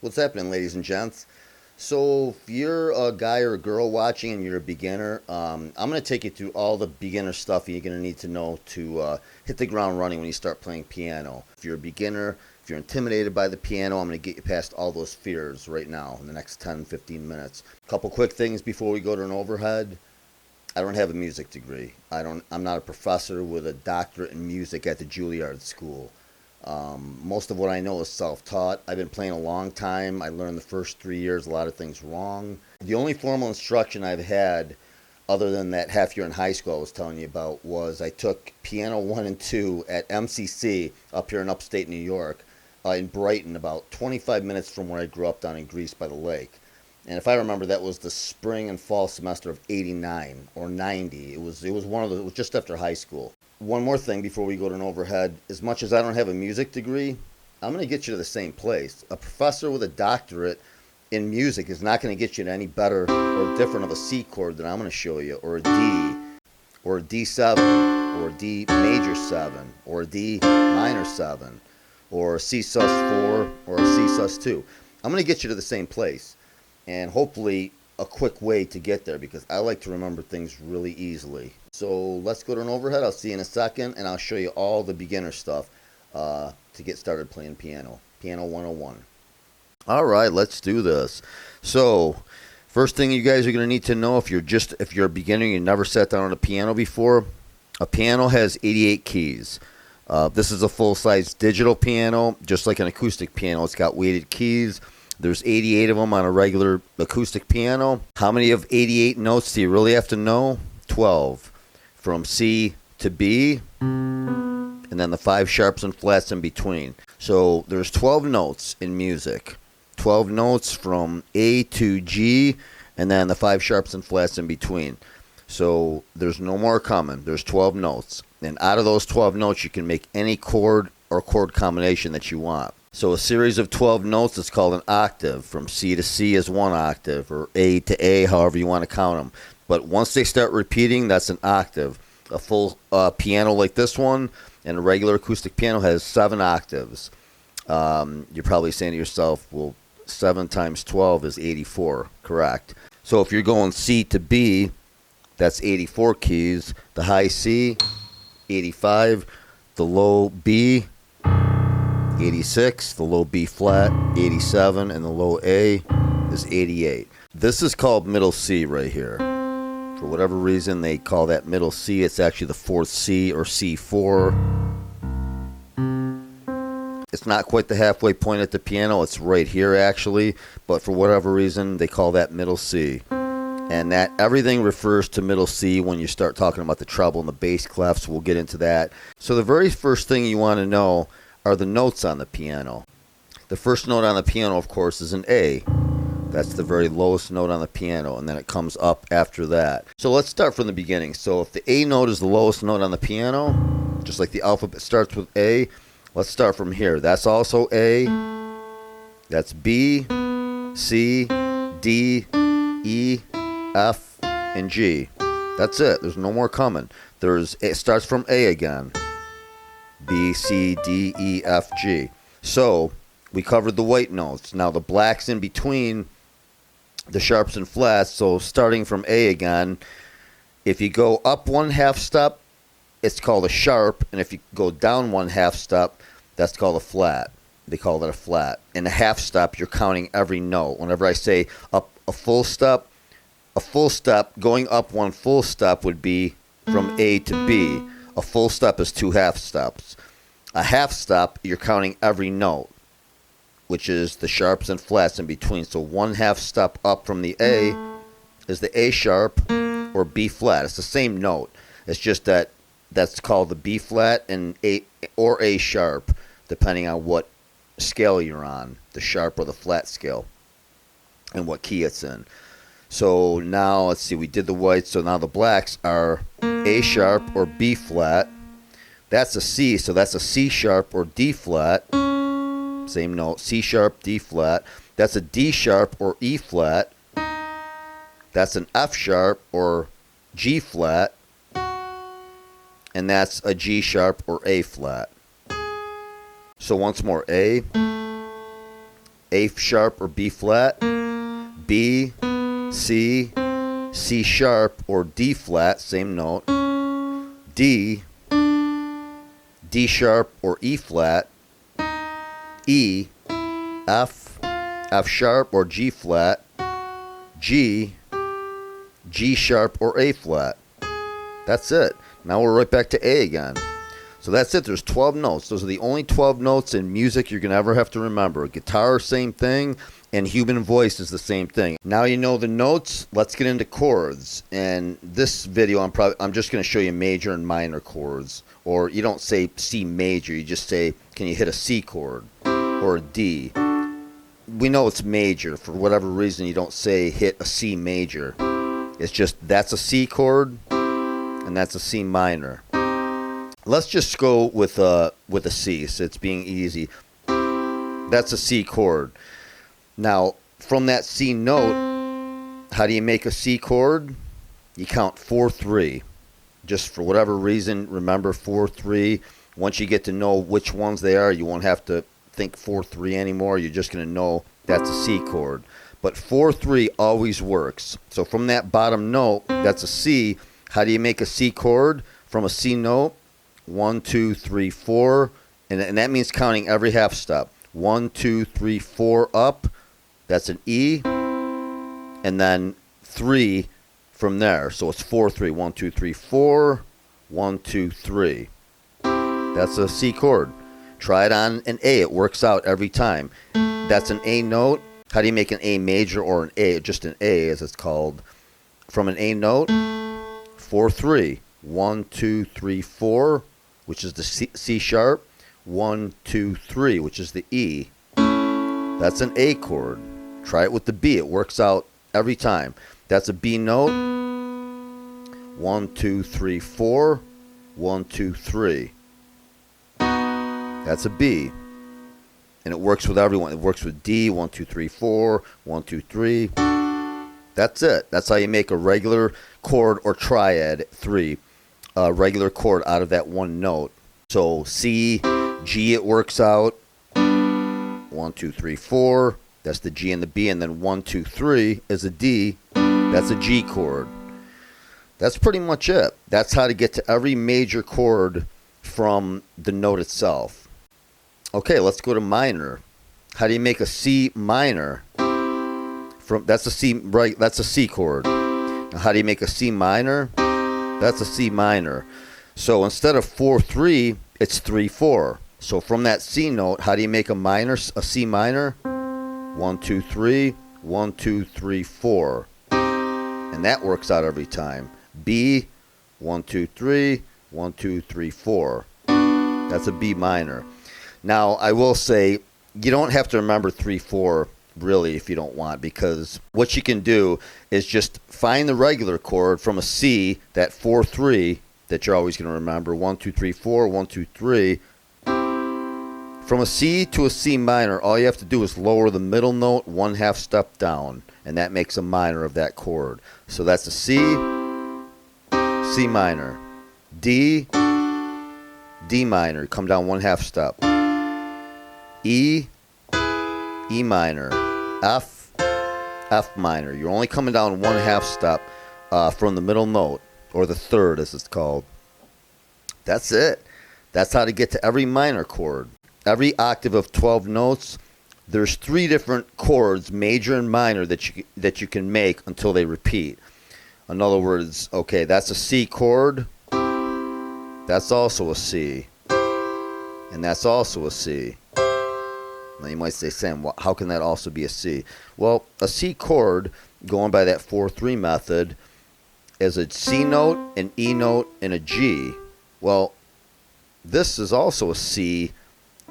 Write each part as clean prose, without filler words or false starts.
What's happening, ladies and gents? So, if you're a guy or a girl watching and you're a beginner, I'm going to take you through all the beginner stuff you're going to need to know to hit the ground running when you start playing piano. If you're a beginner, if you're intimidated by the piano, I'm going to get you past all those fears right now in the next 10, 15 minutes. A couple quick things before we go to an overhead. I don't have a music degree. I'm not a professor with a doctorate in music at the Juilliard School. Most of what I know is self-taught. I've been playing a long time. I learned the first 3 years a lot of things wrong. The only formal instruction I've had, other than that half year in high school I was telling you about, was I took piano 1 and 2 at MCC up here in upstate New York, in Brighton, about 25 minutes from where I grew up down in Greece by the lake. And if I remember, that was the spring and fall semester of '89 or '90. It was it was just after high school. One more thing before we go to an overhead. As much as I don't have a music degree, I'm going to get you to the same place. A professor with a doctorate in music is not going to get you to any better or different of a C chord than I'm going to show you, or a D, or a D7, or a D major 7, or a D minor 7, or a C sus4, or a C sus2. I'm going to get you to the same place, and hopefully a quick way to get there, because I like to remember things really easily. So let's go to an overhead. I'll see you in a second, and I'll show you all the beginner stuff to get started playing piano. Piano 101. All right, let's do this. So first thing you guys are going to need to know, if you're a beginner, you never sat down on a piano before, a piano has 88 keys. This is a full-size digital piano, just like an acoustic piano. It's got weighted keys. There's 88 of them on a regular acoustic piano. How many of 88 notes do you really have to know? 12. From C to B, and then the 5 sharps and flats in between. So there's 12 notes in music. 12 notes from A to G, and then the 5 sharps and flats in between. So there's no more coming. There's 12 notes. And out of those 12 notes, you can make any chord or chord combination that you want. So a series of 12 notes is called an octave. From C to C is 1 octave, or A to A, however you want to count them. But once they start repeating, that's an octave. A full piano like this one and a regular acoustic piano has 7 octaves. You're probably saying to yourself, well, 7 times 12 is 84. Correct. So if you're going C to B, that's 84 keys. The high C, 85. The low B, 86, the low B flat, 87, and the low A is 88. This is called middle C right here. For whatever reason, they call that middle C. It's actually the 4th C, or C4. It's not quite the halfway point at the piano. It's right here, actually. But for whatever reason, they call that middle C. And that everything refers to middle C when you start talking about the treble and the bass clefs. We'll get into that. So the very first thing you want to know are the notes on the piano. The first note on the piano, of course, is an A. That's the very lowest note on the piano, and then it comes up after that. So let's start from the beginning. So if the A note is the lowest note on the piano, just like the alphabet starts with A, let's start from here. That's also A. That's B, C, D, E, F, and G. That's it. There's no more coming. It starts from A again. B, C, D, E, F, G. So we covered the white notes. Now the blacks in between the sharps and flats. So starting from A again, if you go up 1/2 step, it's called a sharp. And if you go down 1/2 step, that's called a flat. They call that a flat. In a half step, you're counting every note. Whenever I say up a full step, going up 1 full step would be from A to B. A full step is 2 half steps. A half step, you're counting every note, which is the sharps and flats in between. So 1/2 step up from the A is the A sharp or B flat. It's the same note. It's just that that's called the B flat and A or A sharp, depending on what scale you're on, the sharp or the flat scale, and what key it's in. So now, let's see, we did the whites, so now the blacks are A sharp or B flat. That's a C, so that's a C sharp or D flat. Same note, C sharp, D flat. That's a D sharp or E flat. That's an F sharp or G flat. And that's a G sharp or A flat. So once more, A, A sharp or B flat, B, C, C sharp or D flat, same note, D, D sharp or E flat, E, F, F sharp or G flat, G, G sharp or A flat. That's it. Now we're right back to A again. So that's it. There's 12 notes. Those are the only 12 notes in music you're going to ever have to remember. Guitar, same thing, and human voice is the same thing. Now you know the notes. Let's get into chords. And this video, I'm just going to show you major and minor chords. Or you don't say C major. You just say, can you hit a C chord or a D? We know it's major. For whatever reason, you don't say hit a C major. It's just that's a C chord and that's a C minor. Let's just go with a C, so it's being easy. That's a C chord. Now, from that C note, how do you make a C chord? You count 4-3. Just for whatever reason, remember 4-3. Once you get to know which ones they are, you won't have to think 4-3 anymore. You're just going to know that's a C chord. But 4-3 always works. So from that bottom note, that's a C. How do you make a C chord from a C note? 1, 2, 3, 4, and that means counting every half step. 1, 2, 3, 4 up, that's an E, and then 3 from there. So it's 4-3. 1, 2, 3, 4, 1, 2, 3. That's a C chord. Try it on an A. It works out every time. That's an A note. How do you make an A major or an A? Just an A, as it's called. From an A note, 4-3. 1, 2, 3, 4. Which is the C sharp, 1, 2, 3, which is the E. That's an A chord. Try it with the B. It works out every time. That's a B note. 1, 2, 3, 4, 1, 2, 3. That's a B. And it works with everyone. It works with D, 1, 2, 3, 4, 1, 2, 3. That's it. That's how you make a regular chord or triad 3. Regular chord out of that one note. So C, G, it works out. 1, 2, 3, 4. That's the G and the B. And then 1, 2, 3 is a D. That's a G chord. That's pretty much it. That's how to get to every major chord from the note itself. Okay, let's go to minor. How do you make a C minor? That's a C, right? That's a C chord. Now, how do you make a C minor? That's a C minor. So instead of 4-3, it's 3-4. So from that C note, how do you make a C minor? 1, 2, 3, 1, 2, 3, 4. And that works out every time. B, 1, 2, 3, 1, 2, 3, 4. That's a B minor. Now, I will say, you don't have to remember 3-4 really if you don't want, because what you can do is just find the regular chord from a C, that 4-3 that you're always going to remember, 1, 2, 3, 4, 1, 2, 3. From a C to a C minor, all you have to do is lower the middle note 1/2 step down, and that makes a minor of that chord. So that's a C, C minor, D, D minor, come down 1/2 step, E, E minor, F, F minor. You're only coming down 1/2 step from the middle note, or the third as it's called. That's it. That's how to get to every minor chord. Every octave of 12 notes, there's 3 different chords, major and minor, that you can make until they repeat. In other words, okay, that's a C chord. That's also a C. And that's also a C. Now you might say, Sam, how can that also be a C? Well, a C chord, going by that 4-3 method, is a C note, an E note, and a G. Well, this is also a C,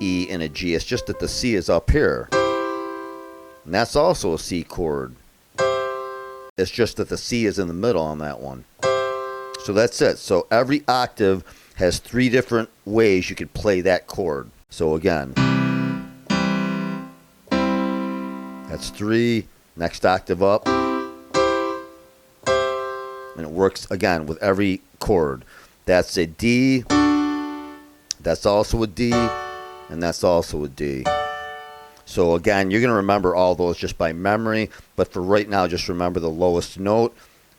E, and a G. It's just that the C is up here. And that's also a C chord. It's just that the C is in the middle on that one. So that's it. So every octave has 3 different ways you could play that chord. So again, that's 3, next octave up, and it works again with every chord. That's a D, that's also a D, and that's also a D. So again, you're going to remember all those just by memory, but for right now, just remember the lowest note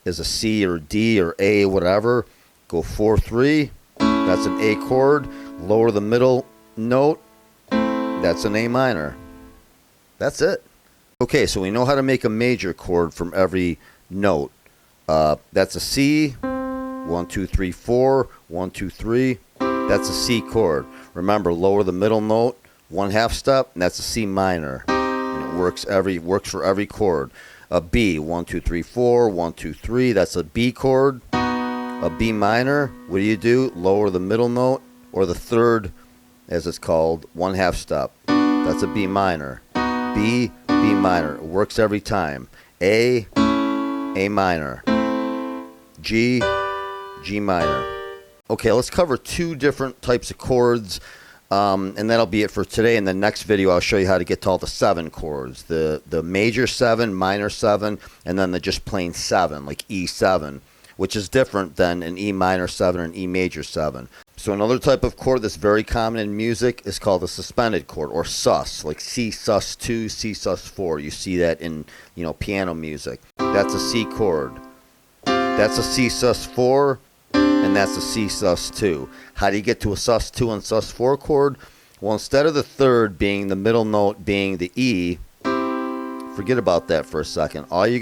is a C or D or A, whatever. Go 4-3, that's an A chord. Lower the middle note, that's an A minor. That's it. Okay, so we know how to make a major chord from every note. That's a C, 1, 2, 3, 4, 1, 2, 3. That's a C chord. Remember, lower the middle note, 1/2 step, and that's a C minor. And it works for every chord. A B, 1, 2, 3, 4, 1, 2, 3. That's a B chord. A B minor. What do? Lower the middle note, or the third, as it's called, 1/2 step. That's a B minor. B, B minor. It works every time. A, A minor. G, G minor. Okay, let's cover 2 different types of chords. And that'll be it for today. In the next video, I'll show you how to get to all the 7 chords. The major 7, minor 7, and then the just plain 7, like E7, which is different than an E minor 7 and E major 7. So another type of chord that's very common in music is called a suspended chord, or sus, like C sus2, C sus4. You see that in, piano music. That's a C chord. That's a C sus4. And that's a C sus2. How do you get to a sus2 and sus4 chord? Well, instead of the third being the middle note being the E, forget about that for a second. All you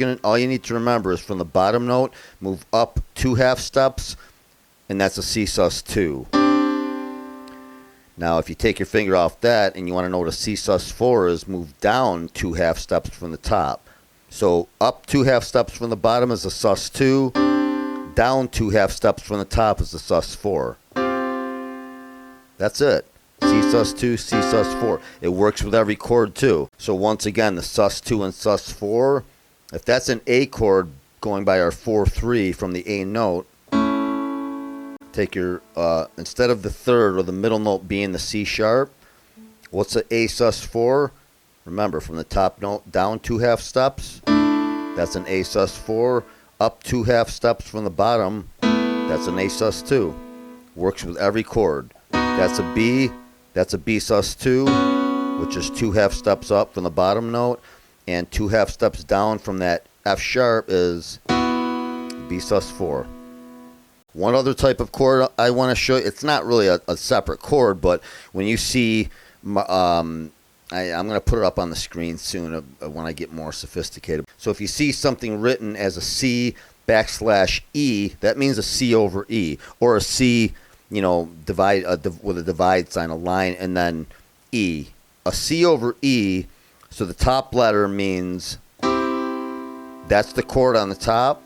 need to remember is from the bottom note, move up 2/2 steps, and that's a C sus2. Now, if you take your finger off that and you want to know what a C sus4 is, move down 2/2 steps from the top. So up 2/2 steps from the bottom is a sus2. Down 2/2 steps from the top is the sus4. That's it. C sus2, C sus4. It works with every chord too. So once again, the sus2 and sus4, if that's an A chord going by our 4-3 from the A note, take your, instead of the third or the middle note being the C sharp, what's the A sus4? Remember, from the top note down 2/2 steps, that's an A sus4. Up 2/2 steps from the bottom, that's an A sus2. Works with every chord. That's a B sus2, which is 2/2 steps up from the bottom note, and 2/2 steps down from that F sharp is B sus4. One other type of chord I want to show you, it's not really a separate chord, but when you see, I'm going to put it up on the screen soon when I get more sophisticated. So if you see something written as a C \E, that means a C over E, or a C, with a divide sign, a line, and then E. A C over E, so the top letter means that's the chord on the top,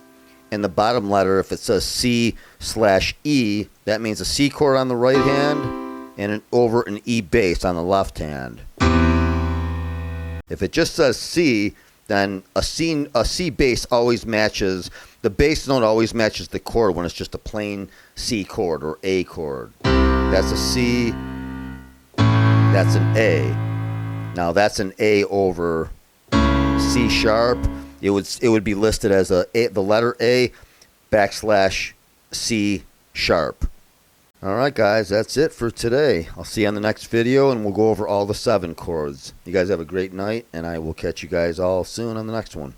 and the bottom letter, if it says C/E, that means a C chord on the right hand and over an E bass on the left hand. If it just says C, then a C bass always matches, the bass note always matches the chord when it's just a plain C chord or A chord. That's a C, that's an A. Now that's an A over C sharp. It would be listed as the letter A \C sharp. All right, guys, that's it for today. I'll see you on the next video, and we'll go over all the 7 chords. You guys have a great night, and I will catch you guys all soon on the next one.